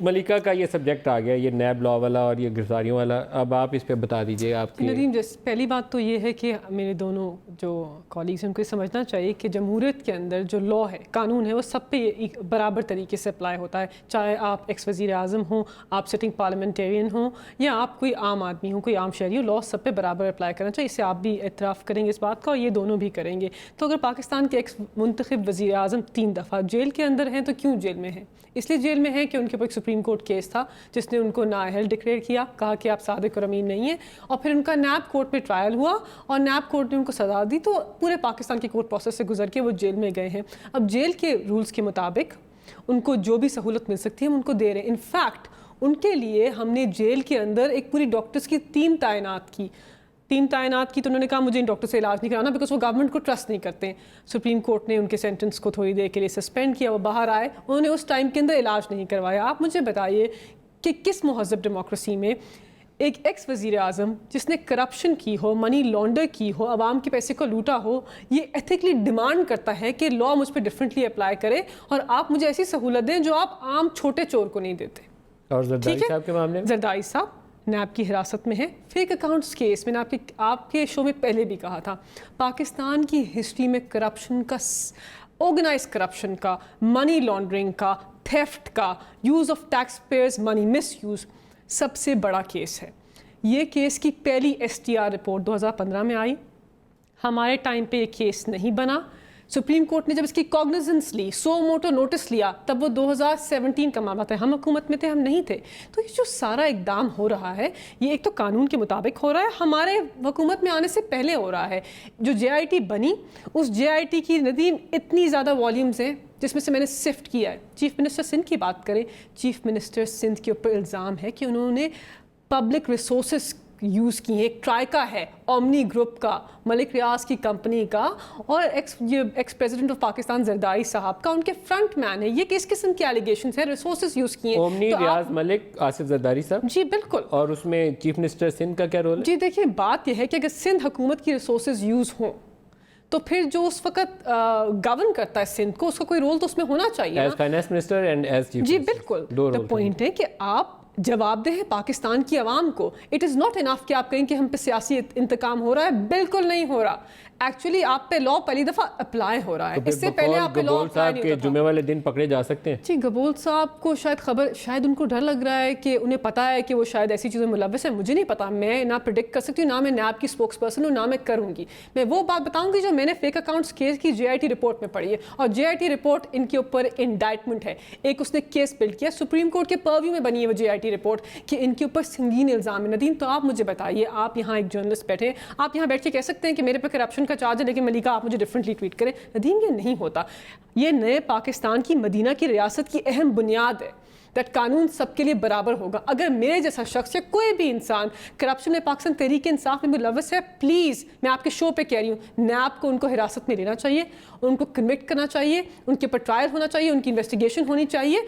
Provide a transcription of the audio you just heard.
ملکہ کا یہ سبجیکٹ آ گیا، یہ نیب لا والا اور یہ گرفتاریوں والا، اب آپ اس پہ بتا دیجیے آپ کی. ندیم، پہلی بات تو یہ ہے کہ میرے دونوں جو کالیگز ہیں ان کو یہ سمجھنا چاہیے کہ جمہوریت کے اندر جو لا ہے، قانون ہے، وہ سب پہ برابر طریقے سے اپلائی ہوتا ہے، چاہے آپ ایکس وزیر اعظم ہوں، آپ سٹنگ پارلیمنٹیرین ہوں، یا آپ کوئی عام آدمی ہوں، کوئی عام شہری ہو. لا سب پہ برابر اپلائی کرنا چاہیے. اس سے آپ بھی اعتراف کریں گے اس بات کا، اور یہ دونوں بھی کریں گے. تو اگر پاکستان کے ایکس منتخب وزیر اعظم 3 دفعہ جیل کے اندر ہیں تو کیوں جیل میں ہیں؟ اس لیے جیل میں ہیں کہ ان کے اوپر ایک سپریم کورٹ کیس تھا جس نے ان کو نااہل ڈکلیئر کیا، کہا کہ آپ صادق اور امین نہیں ہیں، اور پھر ان کا نیب کورٹ میں ٹرائل ہوا اور نیب کورٹ نے ان کو سزا دی. تو پورے پاکستان کے کورٹ پروسیس سے گزر کے وہ جیل میں گئے ہیں. اب جیل کے رولز کے مطابق ان کو جو بھی سہولت مل سکتی ہے ہم ان کو دے رہے ہیں. انفیکٹ ان کے لیے ہم نے جیل کے اندر ایک پوری ڈاکٹرز کی ٹیم تعینات کی. تو انہوں نے کہا مجھے ان ڈاکٹر سے علاج نہیں کرانا بیکاز وہ گورنمنٹ کو ٹرسٹ نہیں کرتے ہیں. سپریم کورٹ نے ان کے سینٹنس کو تھوڑی دیر کے لیے سسپینڈ کیا، وہ باہر آئے، انہوں نے اس ٹائم کے اندر علاج نہیں کروایا. آپ مجھے بتائیے کہ کس مہذب ڈیموکریسی میں ایک ایکس وزیر اعظم جس نے کرپشن کی ہو، منی لانڈر کی ہو، عوام کے پیسے کو لوٹا ہو، یہ ایتھیکلی ڈیمانڈ کرتا ہے کہ لا مجھ پہ ڈفرینٹلی اپلائی کرے اور آپ مجھے ایسی سہولت دیں جو آپ عام چھوٹے چور کو نہیں دیتے. اور زرداری صاحب کے معاملے میں زرداری صاحب نیب کی حراست میں ہے. فیک اکاؤنٹس کیس میں نے آپ کے شو میں پہلے بھی کہا تھا، پاکستان کی ہسٹری میں کرپشن کا، آرگنائز کرپشن کا، منی لانڈرنگ کا، تھیفٹ کا، use of taxpayers money misuse سب سے بڑا کیس ہے. یہ کیس کی پہلی STR رپورٹ 2015 میں آئی. ہمارے ٹائم پہ یہ کیس نہیں بنا. سپریم کورٹ نے جب اس کی کوگنیزنس لی، سو موٹو نوٹس لیا، تب وہ 2017 کا معاملہ تھا. ہم حکومت میں تھے، ہم نہیں تھے. تو یہ جو سارا اقدام ہو رہا ہے یہ ایک تو قانون کے مطابق ہو رہا ہے، ہمارے حکومت میں آنے سے پہلے ہو رہا ہے. جو JIT بنی، اس JIT کی ندیم اتنی زیادہ والیومز ہیں جس میں سے میں نے سفٹ کیا ہے. چیف منسٹر سندھ کی بات کریں، چیف منسٹر سندھ کے اوپر الزام ہے کہ انہوں نے پبلک ریسورسز یوز کی ہیں. ایک ٹرائکا ہے، اومنی گروپ کا، ملک ریاض کی کمپنی کا، اور x president of Pakistan Zardari صاحب کا ان کے فرنٹ مین ہے. یہ کس قسم کی ایلیگیشنز ہیں؟ ریسورسز یوز کیے ہیں. اومنی ریاض ملک آصف زرداری صاحب. جی بالکل. اور اس میں چیف منسٹر سندھ کا کیا رول ہے؟ جی دیکھیں، بات یہ ہے کہ اگر سندھ حکومت کی ریسورسز یوز ہوں تو پھر جو اس وقت گورن کرتا ہے سندھ کو، اس کا کوئی رول تو اس میں ہونا چاہیے. As finance minister and as chief. جی بالکل. تو پوائنٹ ہے کہ آپ جواب دہ ہیں پاکستان کی عوام کو. اٹ از ناٹ انف کہ آپ کہیں کہ ہم پہ سیاسی انتقام ہو رہا ہے. بالکل نہیں ہو رہا. ایکچولی آپ پہ لا پہلی دفعہ اپلائی ہو رہا ہے. اس سے پہلے آپ پہ لا اپلائی نہیں ہوتا تھا. جمعے والے دن پکڑے جا سکتے ہیں. جی گبول صاحب کو شاید ان کو ڈر لگ رہا ہے کہ انہیں پتا ہے کہ وہ شاید ایسی چیزوں میں ملوث ہے. مجھے نہیں پتا، میں نہ پریڈکٹ کر سکتی ہوں، نہ میں نیب کی اسپوکس پرسن ہوں، نہ میں کروں گی. میں وہ بات بتاؤں گی جو میں نے فیک اکاؤنٹس کیس کی JIT رپورٹ میں پڑھی ہے. اور JIT رپورٹ ان کے اوپر انڈائٹمنٹ ہے. ایک اس نے کیس بلڈ کیا، سپریم کورٹ کے پرویو میں بنی ہے وہ JIT رپورٹ کہ ان کے اوپر سنگین الزام ہے. ندیم، تو آپ مجھے بتائیے، آپ یہاں ایک جرنلسٹ بیٹھے، آپ یہاں بیٹھ کے کہہ سکتے ہیں کہ میرے پہ کرپشن کا چارج ہے لیکن ملیکہ آپ مجھے ڈفرینٹلی ٹویٹ کریں؟ ندیم، یہ نہیں ہوتا. یہ نئے پاکستان کی مدینہ کی ریاست کی اہم بنیاد ہے دیٹ قانون سب کے لیے برابر ہوگا. اگر میرے جیسا شخص یا کوئی بھی انسان کرپشن میں پاکستان تحریک انصاف میں ملوث ہے، پلیز میں آپ کے شو پہ کہہ رہی ہوں، نیب کو ان کو حراست میں لینا چاہیے، ان کو کنوکٹ کرنا چاہیے، ان کے اوپر ٹرائل ہونا چاہیے، ان کی انویسٹیگیشن ہونی چاہیے.